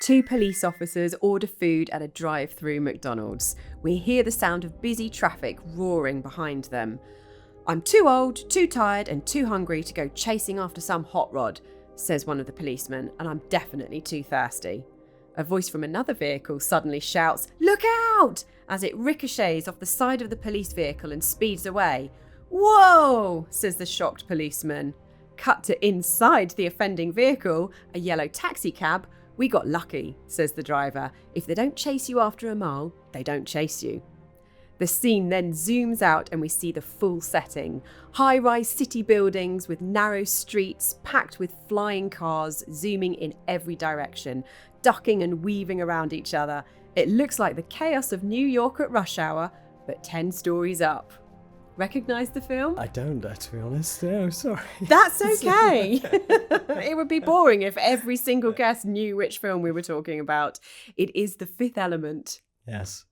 Two police officers order food at a drive-through McDonald's. We hear the sound of busy traffic roaring behind them. "I'm too old, too tired and too hungry to go chasing after some hot rod," says one of the policemen, "and I'm definitely too thirsty." A voice from another vehicle suddenly shouts, "Look out!" as it ricochets off the side of the police vehicle and speeds away. "Whoa!" says the shocked policeman. Cut to inside the offending vehicle, a yellow taxi cab. "We got lucky," says the driver. "If they don't chase you after a mile, they don't chase you." The scene then zooms out and we see the full setting. High-rise city buildings with narrow streets packed with flying cars zooming in every direction, ducking and weaving around each other. It looks like the chaos of New York at rush hour, but 10 stories up. Recognise the film? I don't, to be honest. No, sorry. That's okay. It would be boring if every single guest knew which film we were talking about. It is The Fifth Element. Yes.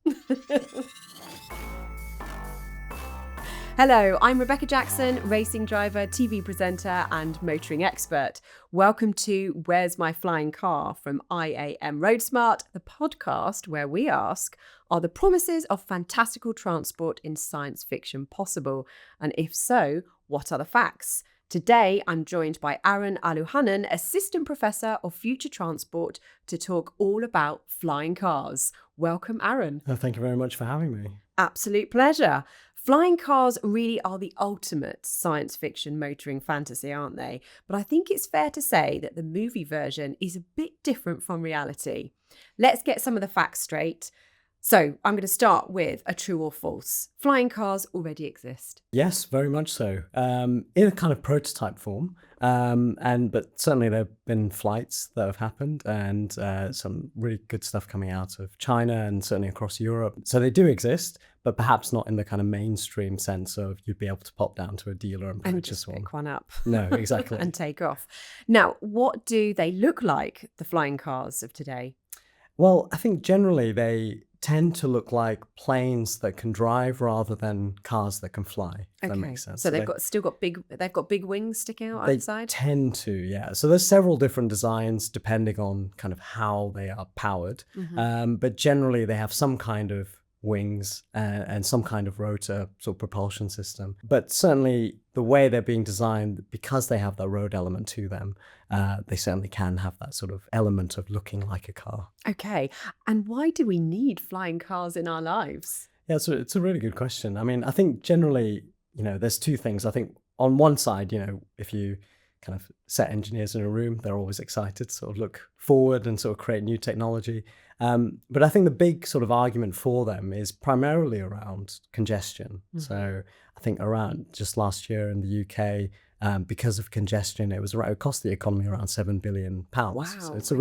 Hello, I'm Rebecca Jackson, racing driver, TV presenter and motoring expert. Welcome to Where's My Flying Car from IAM Road Smart, the podcast where we ask, are the promises of fantastical transport in science fiction possible? And if so, what are the facts? Today, I'm joined by Aaron Aluhanan, Assistant Professor of Future Transport, to talk all about flying cars. Welcome, Aaron. Thank you very much for having me. Absolute pleasure. Flying cars really are the ultimate science fiction motoring fantasy, aren't they? But I think it's fair to say that the movie version is a bit different from reality. Let's get some of the facts straight. So I'm going to start with a true or false. Flying cars already exist. Yes, very much so. In a kind of prototype form. But certainly there have been flights that have happened and some really good stuff coming out of China and certainly across Europe. So they do exist, but perhaps not in the kind of mainstream sense of you'd be able to pop down to a dealer and purchase just one. Pick one up. No, exactly. And take off. Now, what do they look like, the flying cars of today? Well, I think generally they tend to look like planes that can drive rather than cars that can fly, if that makes sense. So they've got big wings sticking out outside? They tend to, yeah. So there's several different designs depending on kind of how they are powered. Mm-hmm. But generally they have some kind of wings and some kind of rotor sort of propulsion system. But certainly the way they're being designed, because they have that road element to them, they certainly can have that sort of element of looking like a car. Okay. And why do we need flying cars in our lives? Yeah, so it's a really good question. I mean, I think generally, there's two things. I think on one side, if you kind of set engineers in a room, they're always excited to sort of look forward and sort of create new technology. But I think the big sort of argument for them is primarily around congestion. Mm-hmm. So I think around just last year in the UK, because of congestion, it cost the economy around £7 billion. Wow. So it's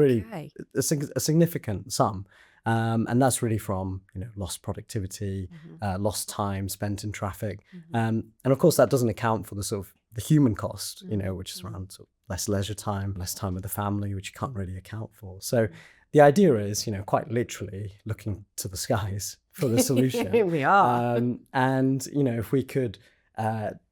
a significant sum. And that's really from, lost productivity, mm-hmm. Lost time spent in traffic. Mm-hmm. And of course, that doesn't account for the sort of the human cost, which is around sort of less leisure time, less time with the family, which you can't really account for. So the idea is, quite literally looking to the skies for the solution. Here we are. And, if we could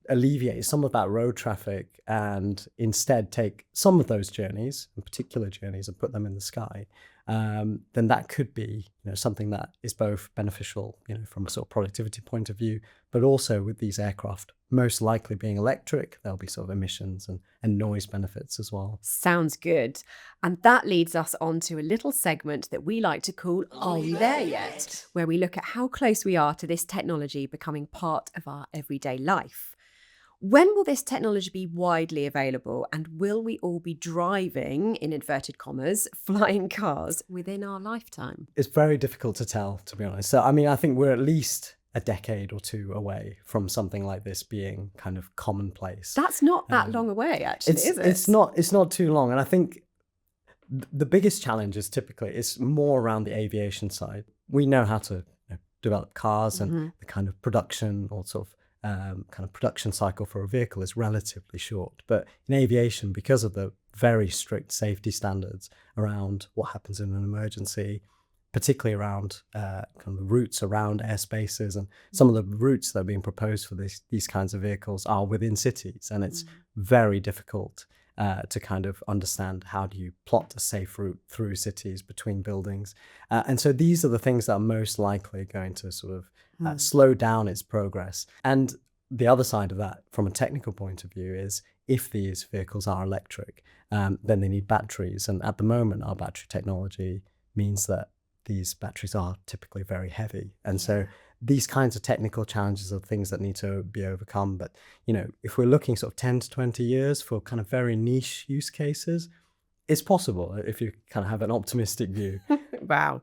alleviate some of that road traffic and instead take some of those journeys, in particular journeys, and put them in the sky, then that could be something that is both beneficial from a sort of productivity point of view, but also with these aircraft most likely being electric, there'll be sort of emissions and noise benefits as well. Sounds good. And that leads us on to a little segment that we like to call Are We There Yet? Where we look at how close we are to this technology becoming part of our everyday life. When will this technology be widely available, and will we all be driving, in inverted commas, flying cars within our lifetime? It's very difficult to tell, to be honest. So, I mean, I think we're at least a decade or two away from something like this being kind of commonplace. That's not that long away, actually, is it? It's not too long. And I think the biggest challenge is it's more around the aviation side. We know how to develop cars, mm-hmm. and the kind of production or sort of kind of production cycle for a vehicle is relatively short. But in aviation, because of the very strict safety standards around what happens in an emergency, particularly around kind of the routes around airspaces, and some of the routes that are being proposed for these kinds of vehicles are within cities, and it's very difficult to kind of understand how do you plot a safe route through cities between buildings. And so these are the things that are most likely going to sort of slow down its progress. And the other side of that, from a technical point of view, is if these vehicles are electric, then they need batteries. And at the moment, our battery technology means that these batteries are typically very heavy. And so these kinds of technical challenges are things that need to be overcome. But, if we're looking sort of 10 to 20 years for kind of very niche use cases, it's possible if you kind of have an optimistic view. Wow.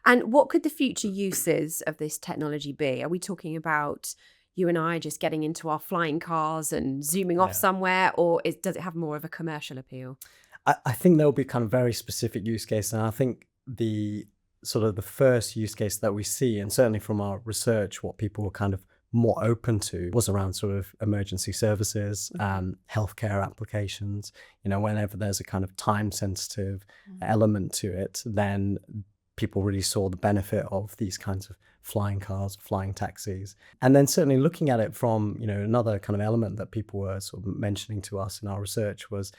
And what could the future uses of this technology be? Are we talking about you and I just getting into our flying cars and zooming off somewhere, or does it have more of a commercial appeal? I think there'll be kind of very specific use cases. And I think the first use case that we see, and certainly from our research, what people were kind of more open to was around sort of emergency services, healthcare applications. Whenever there's a kind of time sensitive element to it, then people really saw the benefit of these kinds of flying cars, flying taxis. And then certainly looking at it from, another kind of element that people were sort of mentioning to us in our research was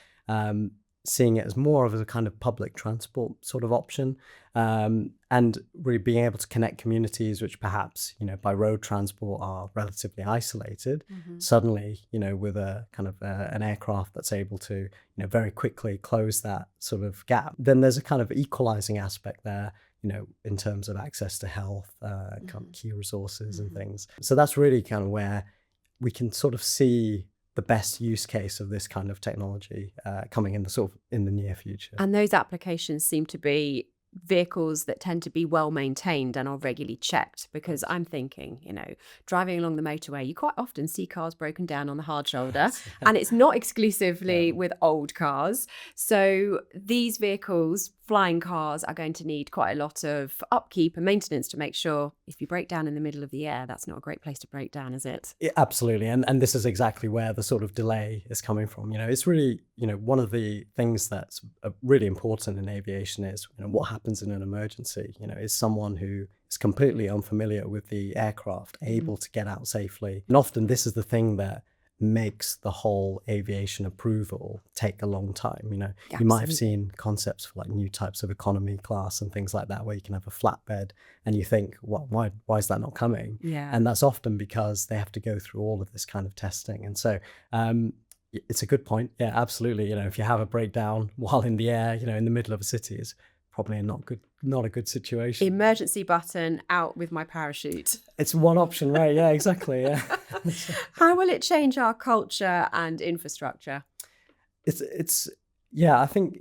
seeing it as more of a kind of public transport sort of option, and really being able to connect communities which perhaps, by road transport are relatively isolated. Suddenly, with a kind of an aircraft that's able to, very quickly close that sort of gap, then there's a kind of equalizing aspect there, in terms of access to health, kind of key resources and things. So that's really kind of where we can sort of see the best use case of this kind of technology coming in the near future. And those applications seem to be vehicles that tend to be well maintained and are regularly checked, because I'm thinking, driving along the motorway, you quite often see cars broken down on the hard shoulder, and it's not exclusively with old cars. So these vehicles, flying cars, are going to need quite a lot of upkeep and maintenance to make sure if you break down in the middle of the air, that's not a great place to break down, is it? Yeah, absolutely. And this is exactly where the sort of delay is coming from. It's really, one of the things that's really important in aviation is, what happens in an emergency. Is someone who is completely unfamiliar with the aircraft able to get out safely? And often this is the thing that makes the whole aviation approval take a long time. You might have seen concepts for like new types of economy class and things like that, where you can have a flatbed and you think, why is that not coming? And that's often because they have to go through all of this kind of testing. And so it's a good point. Yeah, absolutely. If you have a breakdown while in the air, in the middle of a city, is probably not a good situation. Emergency button, out with my parachute. It's one option, right? Yeah, exactly. Yeah. How will it change our culture and infrastructure? I think,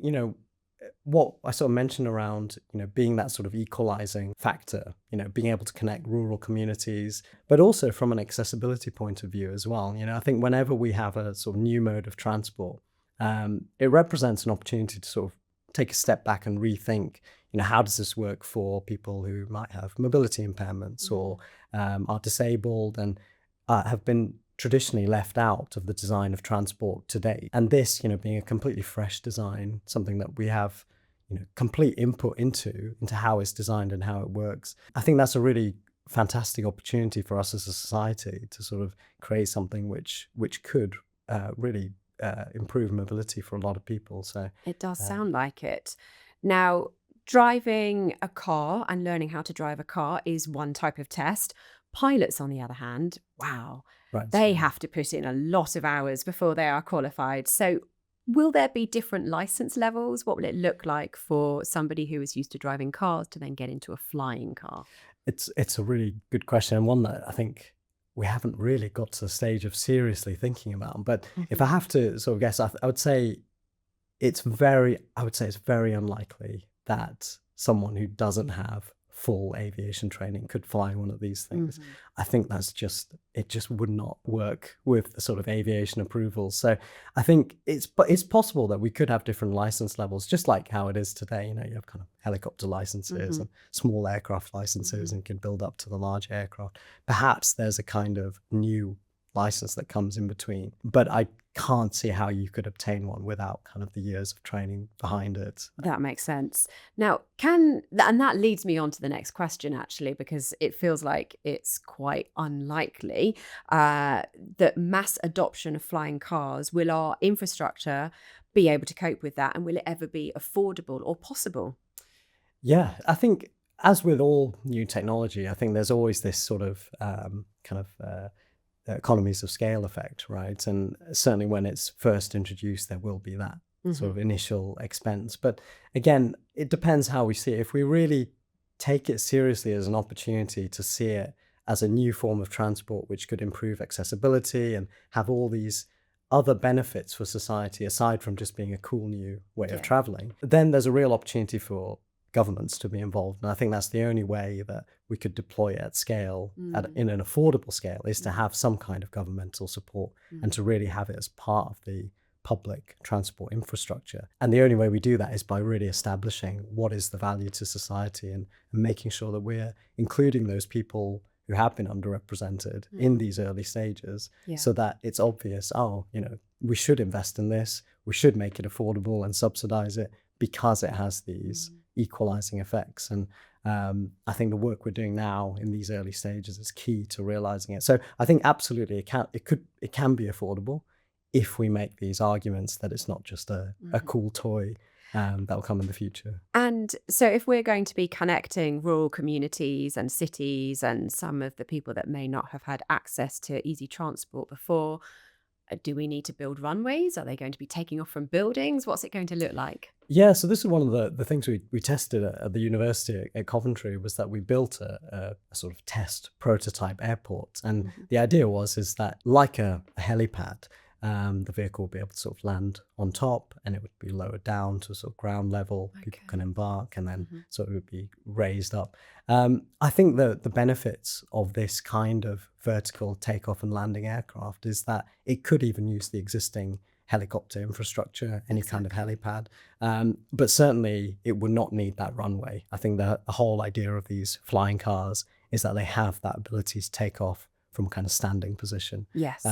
what I sort of mentioned around, being that sort of equalizing factor, being able to connect rural communities, but also from an accessibility point of view as well. I think whenever we have a sort of new mode of transport, it represents an opportunity to sort of take a step back and rethink, how does this work for people who might have mobility impairments or are disabled and have been traditionally left out of the design of transport to date. And this, being a completely fresh design, something that we have, complete input into how it's designed and how it works. I think that's a really fantastic opportunity for us as a society to sort of create something which could really improve mobility for a lot of people. So it does sound like it. Now, driving a car and learning how to drive a car is one type of test. Pilots, on the other hand, wow, they have to put in a lot of hours before they are qualified. So will there be different license levels? What will it look like for somebody who is used to driving cars to then get into a flying car? It's a really good question, and one that I think we haven't really got to the stage of seriously thinking about. But if I have to sort of guess, I would say it's very unlikely that someone who doesn't have full aviation training could fly one of these things. I think it just would not work with the sort of aviation approvals. So I think it's possible that we could have different license levels, just like how it is today. You have kind of helicopter licenses and small aircraft licenses, and can build up to the large aircraft. Perhaps there's a kind of new license that comes in between, but I can't see how you could obtain one without kind of the years of training behind it. That makes sense. Now, and that leads me on to the next question, actually, because it feels like it's quite unlikely that mass adoption of flying cars will our infrastructure be able to cope with that? And will it ever be affordable or possible? Yeah, I think as with all new technology, I think there's always this sort of economies of scale effect, right? And certainly when it's first introduced, there will be that sort of initial expense. But again, it depends how we see it. If we really take it seriously as an opportunity to see it as a new form of transport, which could improve accessibility and have all these other benefits for society aside from just being a cool new way of traveling, then there's a real opportunity for governments to be involved. And I think that's the only way that we could deploy it at scale, in an affordable scale, is to have some kind of governmental support and to really have it as part of the public transport infrastructure. And the only way we do that is by really establishing what is the value to society and making sure that we're including those people who have been underrepresented in these early stages, so that it's obvious, we should invest in this, we should make it affordable and subsidize it because it has these equalizing effects. And I think the work we're doing now in these early stages is key to realizing it. So I think absolutely it can be affordable if we make these arguments that it's not just a cool toy that will come in the future. And so if we're going to be connecting rural communities and cities and some of the people that may not have had access to easy transport before, do we need to build runways? Are they going to be taking off from buildings? What's it going to look like? Yeah, so this is one of the things we tested at the university at Coventry, was that we built a sort of test prototype airport. And the idea is that like a helipad, the vehicle will be able to sort of land on top and it would be lowered down to sort of ground level. People can embark and then so it would be raised up. I think the benefits of this kind of vertical takeoff and landing aircraft is that it could even use the existing helicopter infrastructure, any kind of helipad. But certainly it would not need that runway. I think the whole idea of these flying cars is that they have that ability to take off from a kind of standing position. Yes.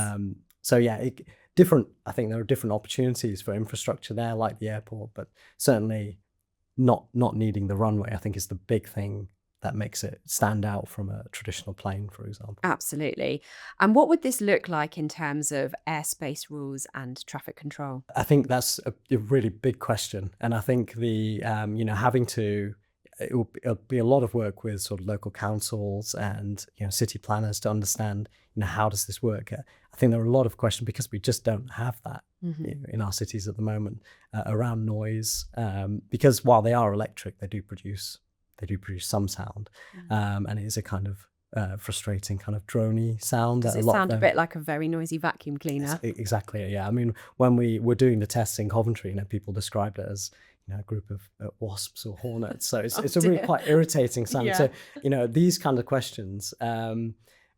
So yeah, I think there are different opportunities for infrastructure there, like the airport, but certainly not needing the runway, I think, is the big thing that makes it stand out from a traditional plane, for example. Absolutely. And what would this look like in terms of airspace rules and traffic control? I think that's a really big question. And I think it'll be a lot of work with sort of local councils and city planners to understand how does this work. I think there are a lot of questions because we just don't have that in our cities at the moment around noise, because while they are electric, they do produce some sound, and it is a kind of frustrating kind of droney sound. Does it sound a bit like a very noisy vacuum cleaner? Exactly, yeah. I mean, when we were doing the tests in Coventry, people described it as a group of wasps or hornets. So it's a really quite irritating sound. Yeah. So these kind of questions.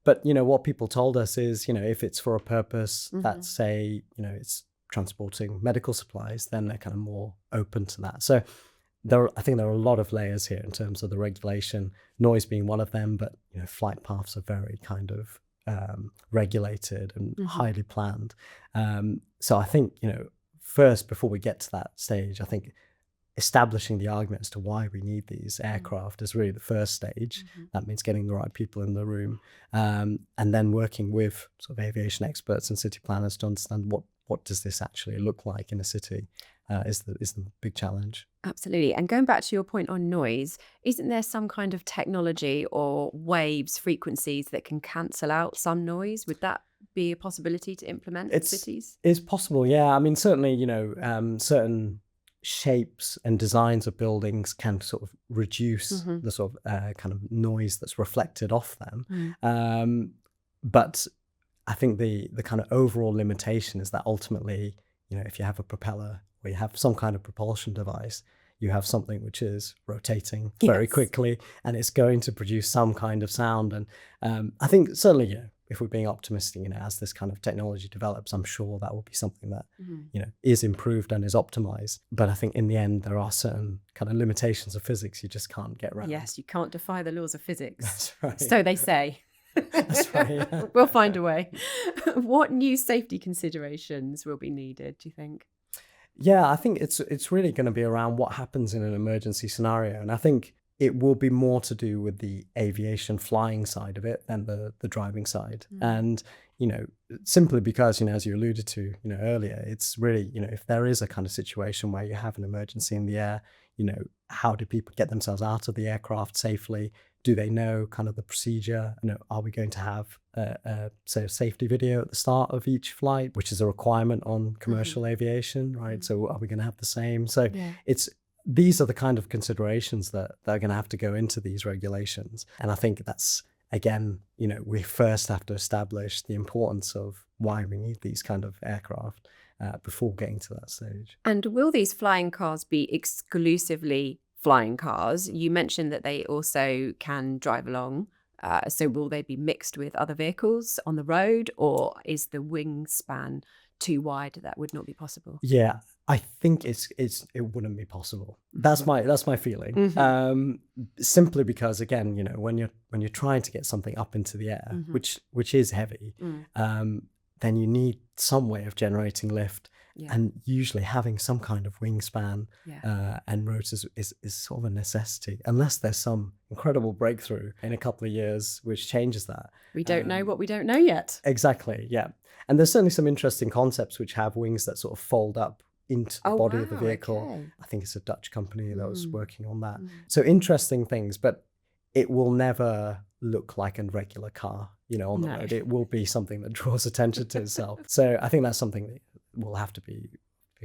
But what people told us is if it's for a purpose that say it's transporting medical supplies, then they're kind of more open to that. So I think there are a lot of layers here in terms of the regulation, noise being one of them, but flight paths are very kind of regulated and highly planned. So I think first, before we get to that stage, I think establishing the argument as to why we need these aircraft is really the first stage. That means getting the right people in the room, and then working with sort of aviation experts and city planners to understand what does this actually look like in a city is the big challenge. Absolutely. And going back to your point on noise, isn't there some kind of technology or waves, frequencies that can cancel out some noise? Would that be a possibility to implement in cities? It's possible, yeah. I mean, certainly, certain shapes and designs of buildings can sort of reduce the sort of kind of noise that's reflected off them. But I think the kind of overall limitation is that ultimately, if you have a propeller or you have some kind of propulsion device, you have something which is rotating very quickly and it's going to produce some kind of sound. And I think certainly, if we're being optimistic, as this kind of technology develops, I'm sure that will be something that, is improved and is optimized. But I think in the end, there are certain kind of limitations of physics you just can't get around. Yes, you can't defy the laws of physics. That's right. So they say. That's right. Yeah. We'll find a way. What new safety considerations will be needed, do you think? Yeah, I think it's really going to be around what happens in an emergency scenario. And I think it will be more to do with the aviation flying side of it than the driving side. And, simply because, as you alluded to, earlier, it's really, if there is a kind of situation where you have an emergency in the air, how do people get themselves out of the aircraft safely? Do they know kind of the procedure? Are we going to have say a safety video at the start of each flight, which is a requirement on commercial aviation, right? So are we going to have the same? So these are the kind of considerations that are going to have to go into these regulations. And I think that's, again, we first have to establish the importance of why we need these kind of aircraft before getting to that stage. And will these flying cars be exclusively flying cars? You mentioned that they also can drive along. So will they be mixed with other vehicles on the road, or is the wingspan too wide that would not be possible? Yeah, I think it wouldn't be possible. That's my feeling. Simply because, again, when you're trying to get something up into the air, which is heavy, then you need some way of generating lift. And usually having some kind of wingspan and rotors is sort of a necessity, unless there's some incredible breakthrough in a couple of years which changes that. We don't know what we don't know yet. Exactly, yeah. And there's certainly some interesting concepts which have wings that sort of fold up into the body of the vehicle. Okay. I think it's a Dutch company that was working on that. So interesting things, but it will never look like a regular car, on the road. It will be something that draws attention to itself. So I think that's something that will have to be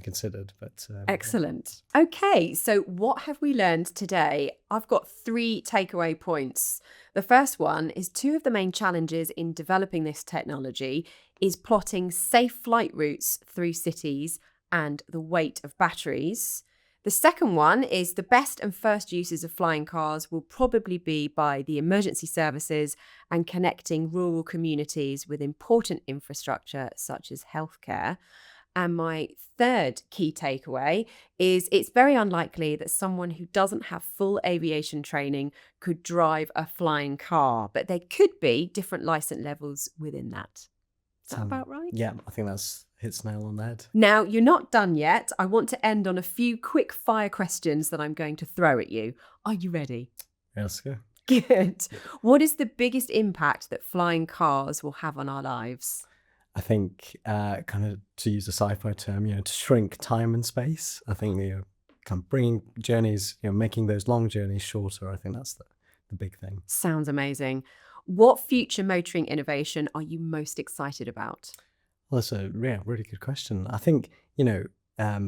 considered. But excellent. Okay, so what have we learned today? I've got 3 takeaway points. The first one is 2 of the main challenges in developing this technology is plotting safe flight routes through cities and the weight of batteries. The second one is the best and first uses of flying cars will probably be by the emergency services and connecting rural communities with important infrastructure such as healthcare. And my third key takeaway is it's very unlikely that someone who doesn't have full aviation training could drive a flying car, but there could be different license levels within that. Is that about right? Yeah, I think that's hits nail on the head. Now, you're not done yet. I want to end on a few quick fire questions that I'm going to throw at you. Are you ready? Yeah, let's go. Good. What is the biggest impact that flying cars will have on our lives? I think, kind of to use a sci-fi term, to shrink time and space. I think kind of bringing journeys, making those long journeys shorter. I think that's the big thing. Sounds amazing. What future motoring innovation are you most excited about? Well, that's a really good question. I think, I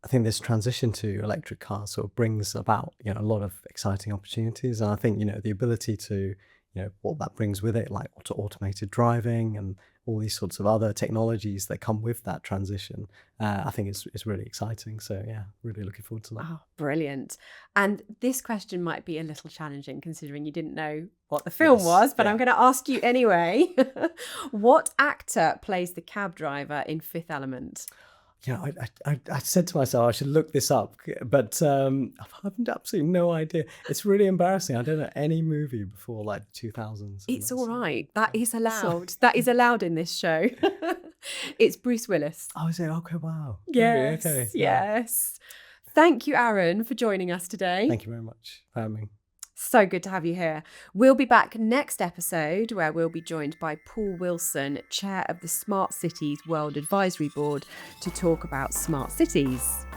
think this transition to electric cars sort of brings about, a lot of exciting opportunities. And I think, the ability to, what that brings with it, like automated driving and all these sorts of other technologies that come with that transition, I think it's really exciting. So yeah, really looking forward to that. Oh, brilliant. And this question might be a little challenging considering you didn't know what the film was, but I'm going to ask you anyway. What actor plays the cab driver in Fifth Element? I said to myself I should look this up, but I've absolutely no idea. It's really embarrassing. I don't know any movie before like 2000s. It's all right. That is allowed. That is allowed in this show. It's Bruce Willis. Oh, is it? Okay, wow. Yes, okay. Yes. Thank you, Aaron, for joining us today. Thank you very much for having me. So good to have you here. We'll be back next episode where we'll be joined by Paul Wilson, chair of the Smart Cities World Advisory Board, to talk about smart cities.